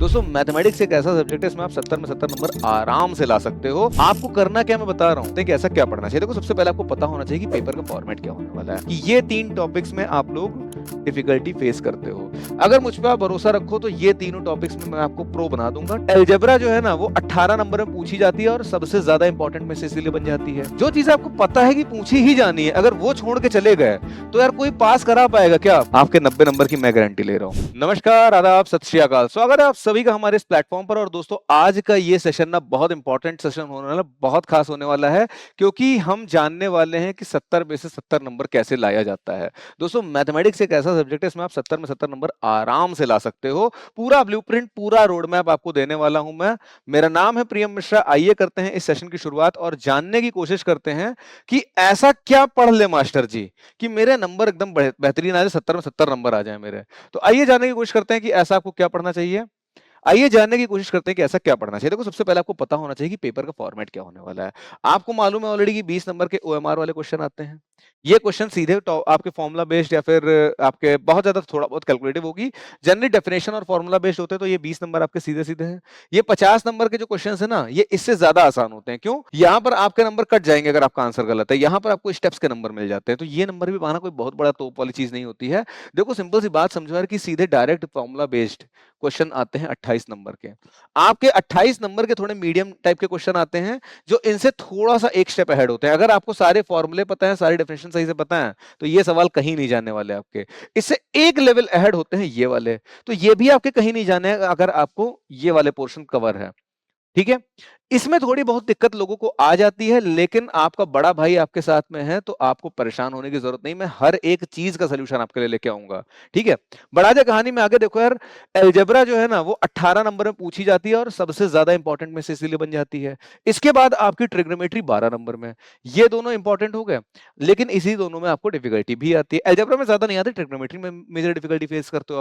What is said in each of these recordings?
दोस्तों मैथमेटिक्स एक ऐसा सब्जेक्ट है इसमें आप 70 में 70 नंबर आराम से ला सकते हो। आपको करना क्या मैं बता रहा हूँ, देखिए ऐसा क्या पढ़ना चाहिए। देखो सबसे पहले आपको पता होना चाहिए कि पेपर का फॉर्मेट क्या होने वाला है, कि ये 3 टॉपिक्स में आप लोग डिफिकल्टी फेस करते हो। अगर मुझ पे आप भरोसा रखो तो ये तीनों टॉपिक्स में मैं आपको प्रो बना दूंगा। अलजेब्रा जो है ना वो 18 नंबर में पूछी जाती है और सबसे ज्यादा इंपॉर्टेंट में से इसीलिए बन जाती है। जो चीज आपको पता है कि पूछी ही जानी है, अगर वो छोड़ के चले गए तो यार कोई पास करा पाएगा क्या? आपके 90 नंबर की मैं गारंटी ले रहा हूँ। नमस्कार, आदाब, सत श्री अकाल, स्वागत है आप सभी का हमारे इस प्लेटफॉर्म पर। और दोस्तों आज का ये सेशन ना बहुत इंपॉर्टेंट सेशन होने वाला, बहुत खास होने वाला है, क्योंकि हम जानने वाले हैं कि 70 में से 70 नंबर कैसे लाया जाता है। दोस्तों मैथमेटिक्स एक ऐसा सब्जेक्ट है इसमें आप 70 में 70 नंबर आराम से ला सकते हो। पूरा ब्लूप्रिंट, पूरा रोड मैप आपको देने वाला हूं मैं। मेरा नाम है प्रियम मिश्रा। आइए करते हैं इस सेशन की शुरुआत और जानने की कोशिश करते हैं कि ऐसा क्या पढ़ ले मास्टर जी कि मेरे नंबर एकदम बेहतरीन आ जाए, 70 में 70 नंबर आ जाए मेरे। तो आइए जानने की कोशिश करते हैं कि ऐसा आपको क्या पढ़ना चाहिए। आइए जानने की कोशिश करते हैं कि ऐसा क्या पढ़ना चाहिए। देखो सबसे पहले आपको पता होना चाहिए कि पेपर का फॉर्मेट क्या होने वाला है। आपको मालूम है ऑलरेडी कि 20 नंबर के ओएमआर वाले क्वेश्चन आते हैं। ये क्वेश्चन सीधे आपके फॉर्मूला बेस्ड या फिर आपके बहुत ज्यादा थोड़ा बहुत कैलकुलेटिव होगी। जनरली डेफिनेशन और फॉर्मूला बेस्ड होते हैं, तो ये 20 नंबर आपके सीधे सीधे हैं। ये 50 नंबर के जो क्वेश्चन है ना, ये इससे ज्यादा आसान होते हैं। क्यों? यहाँ पर आपके नंबर कट जाएंगे अगर आपका आंसर गलत है, यहाँ पर आपको स्टेप्स के नंबर मिल जाते हैं। तो ये नंबर भी पाना कोई बहुत बड़ा तोप वाली चीज नहीं होती है। देखो सिंपल सी बात समझो यार कि सीधे डायरेक्ट फॉर्मूला बेस्ड क्वेश्चन आते हैं 28 नंबर के। आपके 28 नंबर के थोड़े मीडियम टाइप के क्वेश्चन आते हैं जो इनसे थोड़ा सा एक स्टेप अहेड होते हैं। अगर आपको सारे फॉर्मूले पता है, सारी डेफिनेशन सही से पता है, तो ये सवाल कहीं नहीं जाने वाले आपके। इससे एक लेवल अहेड होते हैं ये वाले, तो ये भी आपके कहीं नहीं जाने अगर आपको ये वाले पोर्शन कवर है। ठीक है, इसमें थोड़ी बहुत दिक्कत लोगों को आ जाती है, लेकिन आपका बड़ा भाई आपके साथ में है तो आपको परेशान होने की जरूरत नहीं। मैं हर एक चीज का सलूशन आपके लिए लेके आऊंगा। ठीक है, बढ़ा जाए कहानी में आगे। देखो यार, अलजेब्रा जो है ना वो 18 नंबर में पूछी जाती है और सबसे ज्यादा इंपॉर्टेंट में से इसीलिए बन जाती है। इसके बाद आपकी ट्रिग्नोमेट्री 12 नंबर में। ये दोनों इंपॉर्टेंट हो गए, लेकिन इसी दोनों में आपको डिफिकल्टी भी आती है। अलजेब्रा में ज्यादा नहीं आती, ट्रिग्नोमेट्री में मेजर डिफिकल्टी फेस करते हो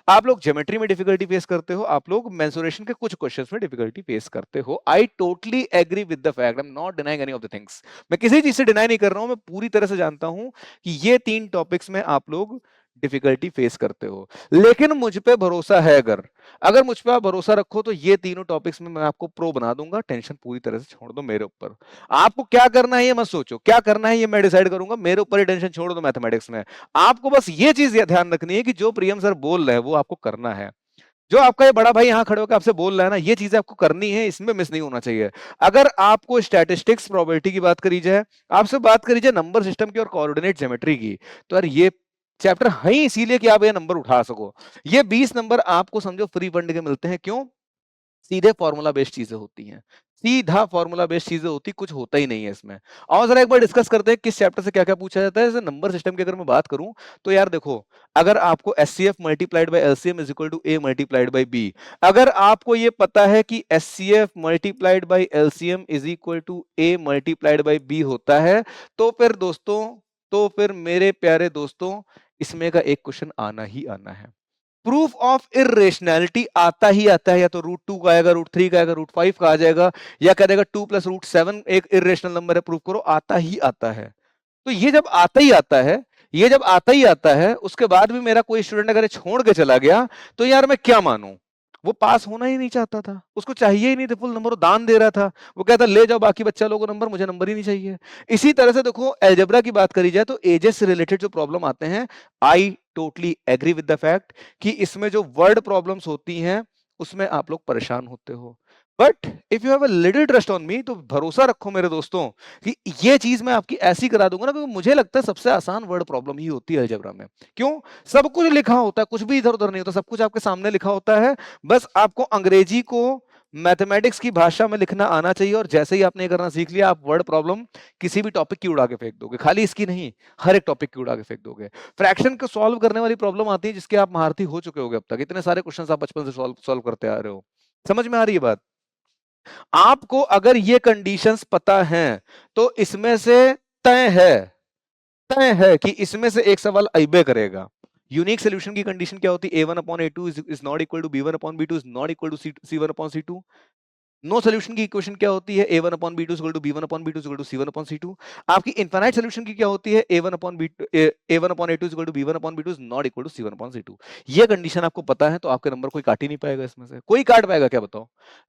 आप लोग ज्योमेट्री में डिफिकल्टी फेस करते हो, आप लोग मेंसुरेशन के कुछ क्वेश्चंस में डिफिकल्टी फेस करते हो। I totally agree with the fact, I am not denying any of the things. मैं किसी चीज से डिनाई नहीं कर रहा हूं, मैं पूरी तरह से जानता हूं कि ये 3 टॉपिक्स में आप लोग डिफिकल्टी फेस करते हो। लेकिन मुझ पे भरोसा है, अगर अगर मुझ पे आप भरोसा रखो तो ये तीनों टॉपिक्स में मैं आपको प्रो बना दूंगा। टेंशन पूरी तरह से छोड़ दो मेरे ऊपर। आपको क्या करना है ये मत सोचो, क्या करना है ये मैं डिसाइड करूंगा। मेरे ऊपर ही टेंशन छोड़ दो मैथमेटिक्स में। आपको बस ये चीज ध्यान रखनी है कि जो प्रियम सर बोल रहे हैं वो आपको करना है। जो आपका ये बड़ा भाई यहाँ खड़े होकर आपसे बोल रहा है ना, ये चीजें आपको करनी है, इसमें मिस नहीं होना चाहिए। अगर आपको स्टैटिस्टिक्स प्रोबेबिलिटी की बात करी जाए, आपसे बात करी जाए नंबर सिस्टम की और कोऑर्डिनेट ज्योमेट्री की, तो यार ये चैप्टर है ही इसीलिए कि आप ये नंबर उठा सको। ये 20 नंबर आपको समझो फ्री फंड के मिलते हैं। क्यों? सीधे फॉर्मूला बेस्ड चीजें होती हैं, सीधा फॉर्मूला बेस्ड चीजें होती, कुछ होता ही नहीं है इसमें। और जरा एक बार डिस्कस करते हैं किस चैप्टर से क्या क्या पूछा जाता है। जैसे नंबर सिस्टम की अगर मैं बात करूं तो यार देखो, अगर आपको HCF multiplied by LCM is equal to A multiplied by B, अगर आपको ये पता है कि HCF multiplied by LCM is equal to A multiplied by B होता है, तो फिर दोस्तों, तो फिर मेरे प्यारे दोस्तों, इसमें का एक क्वेश्चन आना ही आना है। प्रूफ ऑफ इरेशनैलिटी आता ही आता है। या तो रूट 2 का आएगा, रूट 3 का आएगा, रूट 5 का आ जाएगा, या कह देगा 2 प्लस रूट 7 एक इरेशनल नंबर है, प्रूफ करो। आता ही आता है। तो ये जब आता ही आता है, ये जब आता ही आता है, उसके बाद भी मेरा कोई स्टूडेंट अगर छोड़ के चला गया तो यार मैं क्या मानूं? वो पास होना ही नहीं चाहता था, उसको चाहिए ही नहीं थे फुल नंबर, वो दान दे रहा था। वो कहता ले जाओ बाकी बच्चा लोगों को नंबर, मुझे नंबर ही नहीं चाहिए। इसी तरह से देखो अलजेब्रा की बात करी जाए तो एजेस से रिलेटेड जो प्रॉब्लम आते हैं, I totally agree with the fact कि इसमें जो वर्ड प्रॉब्लम्स होती हैं उसमें आप लोग परेशान होते हो। But if you have a little trust on me, तो भरोसा रखो मेरे दोस्तों कि ये चीज मैं आपकी ऐसी करा दूंगा ना, क्योंकि मुझे लगता है सबसे आसान वर्ड प्रॉब्लम ही होती है अलजेब्रा में। क्यों? सब कुछ लिखा होता है, कुछ भी इधर उधर नहीं होता, सब कुछ आपके सामने लिखा होता है। बस आपको अंग्रेजी को मैथमेटिक्स की भाषा में लिखना आना चाहिए, और जैसे ही आपने ये करना सीख लिया, आप वर्ड प्रॉब्लम किसी भी टॉपिक की उड़ा के फेंक दोगे। खाली इसकी नहीं, हर एक टॉपिक की उड़ा के फेंक दोगे। फ्रैक्शन को सॉल्व करने वाली प्रॉब्लम आती है जिसके आप महारथी हो चुके होगे अब तक। इतने सारे क्वेश्चन आप बचपन से सॉल्व करते आ रहे हो। समझ में आ रही है बात? आपको अगर ये कंडीशंस पता हैं तो इसमें से तय है, तय है कि इसमें से एक सवाल अइबे करेगा। यूनिक सोल्यूशन की कंडीशन क्या होती है? a1 upon a2 is not equal to b1 upon b2 is not equal to c1 upon c2। No solution की इक्वेशन क्या होती है? a1 upon b2 equal to b1 upon b2 equal to c1 upon c2। आपकी infinite solution की क्या होती है? a1 upon b2 a1 upon a2 equal to b1 upon b2 is not equal to c1 upon c2। ये condition आपको पता है तो आपके नंबर कोई काट ही नहीं पाएगा इसमें से। कोई काट पाएगा क्या बताओ?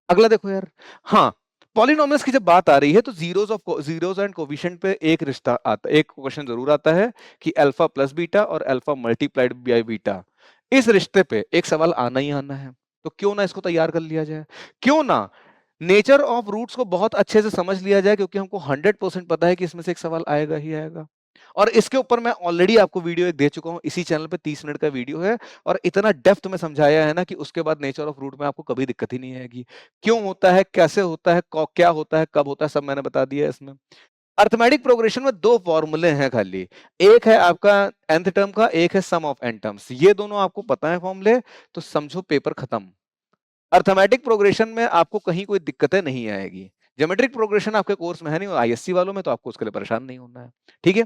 अगला देखो यार। हाँ, पॉलिनोमियल्स की जब बात आ रही है तो जीरोस एंड कोफिशिएंट पे एक रिश्ता आता, एक क्वेश्चन जरूर आता है कि अल्फा प्लस बीटा और अल्फा मल्टीप्लाइड बाय बीटा, इस रिश्ते पे एक सवाल आना ही आना है। तो क्यों ना इसको तैयार कर लिया जाए, क्यों ना नेचर ऑफ रूट्स को बहुत अच्छे से समझ लिया जाए, क्योंकि हमको 100% पता है कि इसमें से एक सवाल आएगा ही आएगा। और इसके ऊपर मैं ऑलरेडी आपको वीडियो एक दे चुका हूं, इसी चैनल पे 30 मिनट का वीडियो है और इतना डेप्थ में समझाया है ना कि उसके बाद नेचर ऑफ रूट में आपको कभी दिक्कत ही नहीं आएगी। क्यों होता है, कैसे होता है, क्या होता है, कब होता है, सब मैंने बता दिया है इसमें। अर्थमेटिक प्रोग्रेशन में दो फॉर्मूले हैं खाली, एक है आपका nth टर्म का, एक है सम ऑफ n टर्म्स। ये दोनों आपको पता है फॉर्मूले, तो समझो पेपर खत्म। अर्थमेटिक प्रोग्रेशन में आपको कहीं कोई दिक्कतें नहीं आएगी। ज्योमेट्रिक प्रोग्रेशन आपके कोर्स में है नहीं, आईएससी वालों में, तो आपको उसके लिए परेशान नहीं होना है। ठीक है,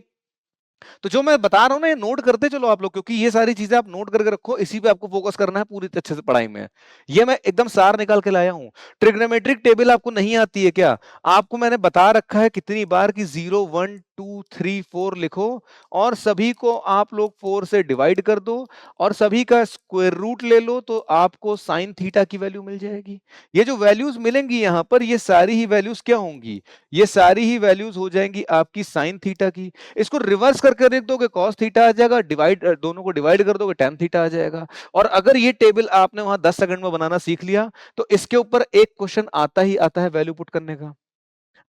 तो जो मैं बता रहा हूं ना ये नोट करते चलो आप लोग, क्योंकि ये सारी चीजें आप नोट करके रखो, इसी पे आपको फोकस करना है पूरी अच्छे से पढ़ाई में। ये मैं एकदम सार निकाल के लाया हूं। ट्रिग्नोमेट्रिक टेबल आपको नहीं आती है क्या? आपको मैंने बता रखा है कितनी बार कि 0 1 2 3 4 लिखो और सभी को आप लोग 4 से डिवाइड कर दो और सभी का स्क्वायर रूट ले लो, तो आपको साइन थीटा की वैल्यू मिल जाएगी। ये जो वैल्यूज मिलेंगी यहां पर, ये सारी ही वैल्यूज क्या होंगी? ये सारी ही वैल्यूज हो जाएंगी आपकी साइन थीटा की। इसको रिवर्स करके लिख दोगे cos थीटा आ जाएगा, डिवाइड दोनों को डिवाइड कर दोगे tan थीटा आ जाएगा। और अगर ये टेबल आपने वहां 10 सेकंड में बनाना सीख लिया तो इसके ऊपर एक क्वेश्चन आता ही आता है वैल्यू पुट करने का।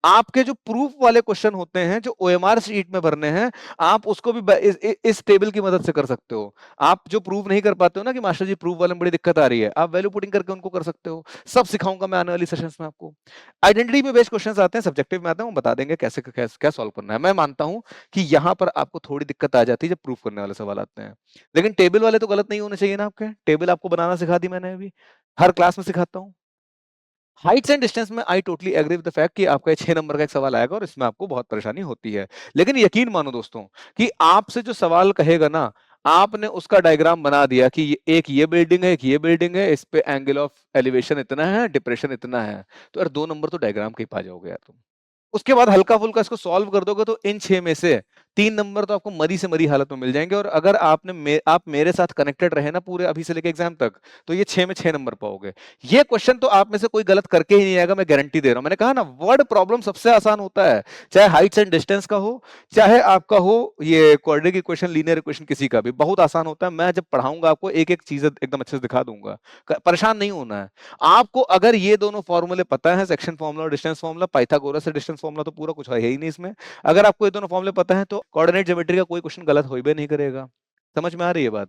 आपके जो प्रूफ वाले क्वेश्चन होते हैं जो ओएमआर शीट में भरने हैं, आप उसको भी इस टेबल की मदद से कर सकते हो। आप जो प्रूफ नहीं कर पाते हो ना कि मास्टर जी प्रूफ वाले में बड़ी दिक्कत आ रही है, आप वैल्यू पुटिंग करके उनको कर सकते हो। सब सिखाऊंगा मैं आने वाली सेशंस में आपको। आइडेंटिटी पे बेस्ड क्वेश्चंस आते हैं, सब्जेक्टिव में आते हैं, वो बता देंगे कैसे क्या सॉल्व करना है। मैं मानता हूं कि यहां पर आपको थोड़ी दिक्कत आ जाती है जब प्रूफ करने वाले सवाल आते हैं, लेकिन टेबल वाले तो गलत नहीं होने चाहिए ना आपके। टेबल आपको बनाना सिखा दी मैंने, अभी हर क्लास में सिखाता हूँ। हाइट्स एंड डिस्टेंस में I totally agree with the fact कि आपका 6 नंबर का एक सवाल आएगा और इसमें आपको बहुत परेशानी होती है। लेकिन यकीन मानो दोस्तों कि आपसे जो सवाल कहेगा ना, आपने उसका डायग्राम बना दिया कि एक ये बिल्डिंग है, एक ये बिल्डिंग है, इस पे एंगल ऑफ एलिवेशन इतना है, डिप्रेशन इतना है, तो यार 2 नंबर तो डायग्राम के ही पा जाओगे यार तुम। उसके बाद हल्का फुल्का इसको सॉल्व कर दोगे तो इन 6 में से 3 नंबर तो आपको मरी से मरी हालत में मिल जाएंगे। और अगर आप मेरे साथ कनेक्टेड रहे ना पूरे अभी से लेके एग्जाम तक, तो ये 6 में 6 नंबर पाओगे। ये क्वेश्चन तो आप में से कोई गलत करके ही नहीं आएगा, मैं गारंटी दे रहा हूं। मैंने कहा ना वर्ड प्रॉब्लम सबसे आसान होता है, चाहे हाइट्स एंड डिस्टेंस का हो, चाहे आपका हो ये क्वाड्रेटिक इक्वेशन, लीनियर इक्वेशन, किसी का भी बहुत आसान होता है। मैं जब पढ़ाऊंगा आपको एक एक चीज एकदम अच्छे से दिखा दूंगा, परेशान नहीं होना है आपको। अगर ये दोनों फॉर्मूले पता है, सेक्शन फॉर्मूला और डिस्टेंस फॉर्मूला, पाइथागोरस से डिस्टेंस फॉर्मूला तो पूरा कुछ है ही नहीं इसमें। अगर आपको ये दोनों फॉर्मूले पता है तो कोऑर्डिनेट ज्योमेट्री का कोई क्वेश्चन गलत हो ही नहीं करेगा। समझ में आ रही है बात?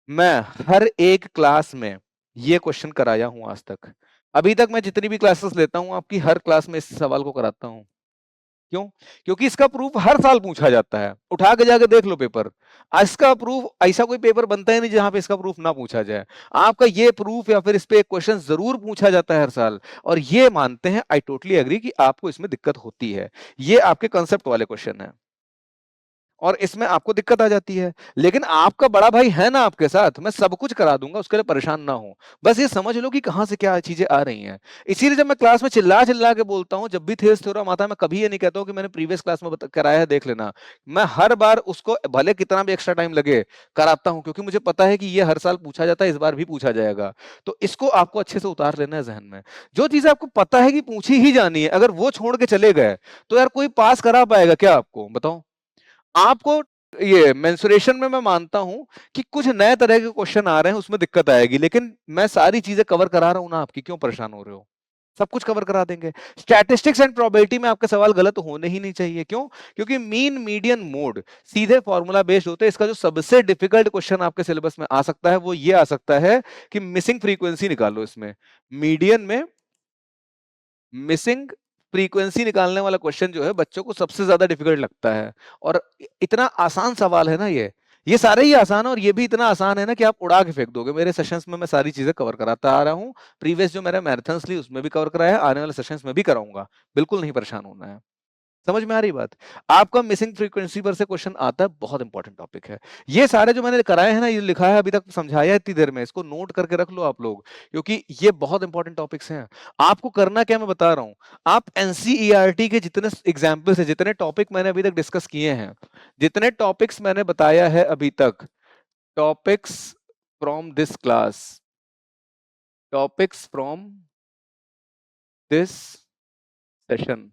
मैं हर एक क्लास में ये क्वेश्चन कराया हूं आज तक। अभी तक मैं जितनी भी क्लासेस लेता हूं आपकी हर क्लास में इस सवाल को कराता हूं। क्यों? क्योंकि इसका प्रूफ हर साल पूछा जाता है, उठा के जाके देख लो पेपर। इसका प्रूफ ऐसा कोई पेपर बनता ही नहीं जहां पे इसका प्रूफ ना पूछा जाए। आपका ये प्रूफ या फिर इस पे एक क्वेश्चन जरूर पूछा जाता है हर साल। और ये मानते हैं, आई टोटली एग्री कि आपको इसमें दिक्कत होती है। ये आपके कंसेप्ट वाले क्वेश्चन है और इसमें आपको दिक्कत आ जाती है। लेकिन आपका बड़ा भाई है ना आपके साथ, मैं सब कुछ करा दूंगा, उसके लिए परेशान ना हो। बस ये समझ लो कि कहां से क्या चीजें आ रही हैं। इसीलिए जब मैं क्लास में चिल्ला चिल्ला के बोलता हूं, जब भी थेस थ्योरम आता है, मैं कभी ये नहीं कहता हूं कि मैंने प्रीवियस क्लास में कराया है देख लेना। मैं हर बार उसको भले कितना भी एक्स्ट्रा टाइम लगे कराता हूं, क्योंकि मुझे पता है कि ये हर साल पूछा जाता है, इस बार भी पूछा जाएगा। तो इसको आपको अच्छे से उतार लेना है जहन में। जो चीजें आपको पता है कि पूछी ही जानी है, अगर वो छोड़ के चले गए तो यार कोई पास करा पाएगा क्या आपको बताओ? आपको ये मेंसुरेशन में मैं मानता हूं कि कुछ नए तरह के क्वेश्चन आ रहे हैं, उसमें दिक्कत आएगी, लेकिन मैं सारी चीजें कवर करा रहा हूं ना आपकी, क्यों परेशान हो रहे हो? सब कुछ कवर करा देंगे। स्टैटिस्टिक्स एंड प्रोबेबिलिटी में आपके सवाल गलत होने ही नहीं चाहिए। क्यों? क्योंकि मीन मीडियन मोड सीधे फॉर्मूला बेस्ड होते हैं। इसका जो सबसे डिफिकल्ट क्वेश्चन आपके सिलेबस में आ सकता है वो ये आ सकता है कि मिसिंग फ्रीक्वेंसी निकालो। इसमें मीडियन में मिसिंग फ्रीक्वेंसी निकालने वाला क्वेश्चन जो है बच्चों को सबसे ज्यादा डिफिकल्ट लगता है। और इतना आसान सवाल है ना ये सारे ही आसान है, और ये भी इतना आसान है ना कि आप उड़ा के फेंक दोगे। मेरे सेशंस में मैं सारी चीजें कवर कराता आ रहा हूँ। प्रीवियस जो मेरे मैराथन्स ली उसमें भी कवर कराया है, आने वाले सेशंस में भी कराऊंगा। बिल्कुल नहीं परेशान होना है। समझ में आ रही बात? आपका मिसिंग फ्रीक्वेंसी पर से क्वेश्चन आता है, बहुत इंपॉर्टेंट टॉपिक है। ये सारे जो मैंने कराए हैं ना, ये लिखा है अभी तक, समझाया है इतनी देर में, इसको नोट करके रख लो आप लोग, क्योंकि ये बहुत इंपॉर्टेंट टॉपिक्स हैं। आपको करना क्या मैं बता रहा हूँ, आप एनसीईआरटी के जितने एग्जाम्पल्स है, जितने टॉपिक मैंने अभी तक डिस्कस किए हैं, जितने टॉपिक्स मैंने बताया है अभी तक, topics from this class, topics from this session,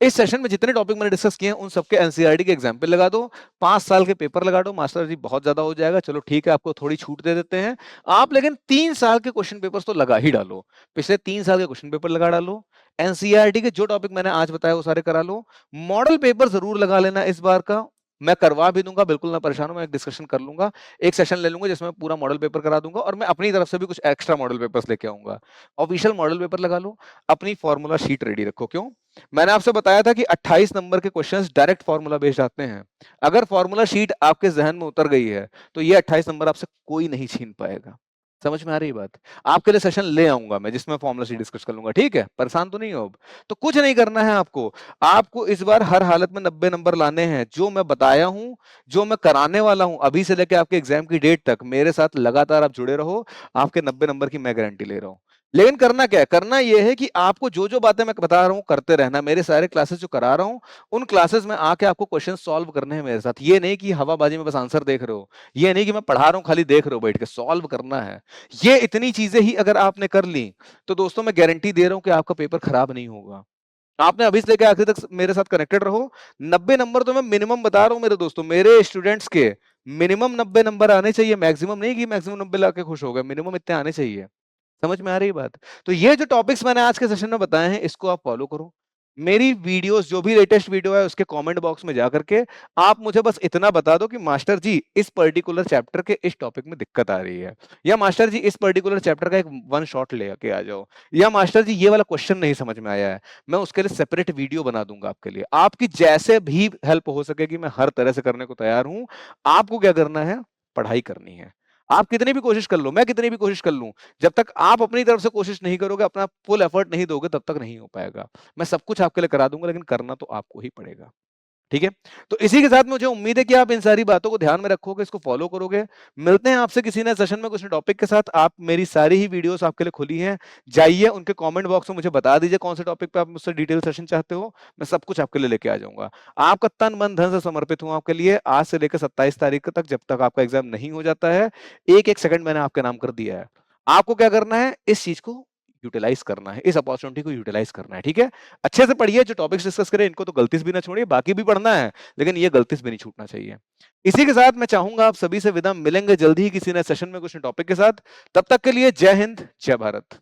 इस सेशन में जितने टॉपिक मैंने डिस्कस किए हैं उन सबके एनसीईआरटी के एग्जाम्पल लगा दो, 5 साल के पेपर लगा दो। मास्टर जी बहुत ज्यादा हो जाएगा, चलो ठीक है आपको थोड़ी छूट दे देते हैं आप, लेकिन 3 साल के क्वेश्चन पेपर्स तो लगा ही डालो, पिछले 3 साल के क्वेश्चन पेपर लगा डालो, एनसीईआरटी के जो टॉपिक मैंने आज बताया वो सारे करा लो, मॉडल पेपर जरूर लगा लेना इस बार का, मैं करवा भी दूंगा, बिल्कुल ना परेशान हो, मैं एक डिस्कशन कर लूंगा, एक सेशन ले लूंगा जिसमें पूरा मॉडल पेपर करा दूंगा, और मैं अपनी तरफ से भी कुछ एक्स्ट्रा मॉडल पेपर्स लेके आऊंगा। ऑफिशियल मॉडल पेपर लगा लो, अपनी फॉर्मूला शीट रेडी रखो। क्यों? मैंने आपसे बताया था कि 28 नंबर के क्वेश्चंस डायरेक्ट फॉर्मूला बेस्ड आते हैं। अगर फॉर्मूला शीट आपके जहन में उतर गई है तो ये 28 नंबर आपसे कोई नहीं छीन पाएगा। समझ में आ रही बात? आपके लिए सेशन ले आऊंगा मैं जिसमें फॉर्मूला शीट डिस्कस कर लूंगा, ठीक है? परेशान तो नहीं हो अब? तो कुछ नहीं करना है आपको, आपको इस बार हर हालत में 90 नंबर लाने हैं। जो मैं बताया हूं, जो मैं कराने वाला हूं, अभी से लेकर आपके एग्जाम की डेट तक मेरे साथ लगातार आप जुड़े रहो, आपके 90 नंबर की मैं गारंटी ले रहा हूं। लेकिन करना क्या है? करना यह है कि आपको जो जो बातें मैं बता रहा हूं करते रहना। मेरे सारे क्लासेस जो करा रहा हूं उन क्लासेस में आके आपको क्वेश्चन सॉल्व करने हैं मेरे साथ। ये नहीं कि हवाबाजी में बस आंसर देख रहे हो, ये नहीं कि मैं पढ़ा रहा हूं खाली देख रहे हो बैठ के, सॉल्व करना है। ये इतनी चीजें ही अगर आपने कर ली तो दोस्तों मैं गारंटी दे रहा हूं कि आपका पेपर खराब नहीं होगा। आपने अभी से लेकर आखिर तक मेरे साथ कनेक्टेड रहो। 90 नंबर तो मैं मिनिमम बता रहा हूं मेरे दोस्तों, मेरे स्टूडेंट्स के मिनिमम 90 नंबर आने चाहिए, मैक्सिमम नहीं कि मैक्सिमम 90 लाके खुश हो गए, मिनिमम इतने आने चाहिए। समझ में आ रही बात? तो ये जो टॉपिक्स मैंने आज के सेशन में बताए हैं इसको आप फॉलो करो। मेरी वीडियोस जो भी लेटेस्ट वीडियो है उसके कमेंट बॉक्स में जाकर के आप मुझे बस इतना बता दो कि मास्टर जी इस पर्टिकुलर चैप्टर के इस टॉपिक में दिक्कत आ रही है, या मास्टर जी इस पर्टिकुलर चैप्टर का एक वन शॉट लेके आ जाओ, या मास्टर जी ये वाला क्वेश्चन नहीं समझ में आया है, मैं उसके लिए सेपरेट वीडियो बना दूंगा आपके लिए। आपकी जैसे भी हेल्प हो सकेगी मैं हर तरह से करने को तैयार हूं। आपको क्या करना है? पढ़ाई करनी है। आप कितनी भी कोशिश कर लो, मैं कितनी भी कोशिश कर लूं, जब तक आप अपनी तरफ से कोशिश नहीं करोगे, अपना फुल एफर्ट नहीं दोगे, तब तक नहीं हो पाएगा। मैं सब कुछ आपके लिए करा दूंगा लेकिन करना तो आपको ही पड़ेगा। ठीक है? तो इसी के साथ मुझे उम्मीद है कि आप इन सारी बातों को ध्यान में रखोगे, इसको फॉलो करोगे। मिलते हैं आपसे किसी नए सेशन में कुछ टॉपिक के साथ। आप मेरी सारी ही वीडियोस आपके लिए खुली हैं, जाइए उनके कमेंट बॉक्स में मुझे बता दीजिए कौन से टॉपिक पे आप मुझसे डिटेल सेशन चाहते हो, मैं सब कुछ आपके लिए लेके आ जाऊंगा। आपका तन मन धन से समर्पित हूं आपके लिए, आज से लेकर 27 तारीख तक, जब तक आपका एग्जाम नहीं हो जाता है। एक एक सेकंड मैंने आपके नाम कर दिया है। आपको क्या करना है? इस चीज को यूटिलाइज करना है, इस अपॉर्चुनिटी को यूटिलाइज करना है। ठीक है? अच्छे से पढ़िए, जो टॉपिक्स डिस्कस करें इनको तो गलती से भी ना छोड़िए, बाकी भी पढ़ना है लेकिन ये गलती से भी नहीं छूटना चाहिए। इसी के साथ मैं चाहूंगा आप सभी से विदा, मिलेंगे जल्दी ही किसी नए सेशन में कुछ टॉपिक के साथ। तब तक के लिए जय हिंद, जय भारत।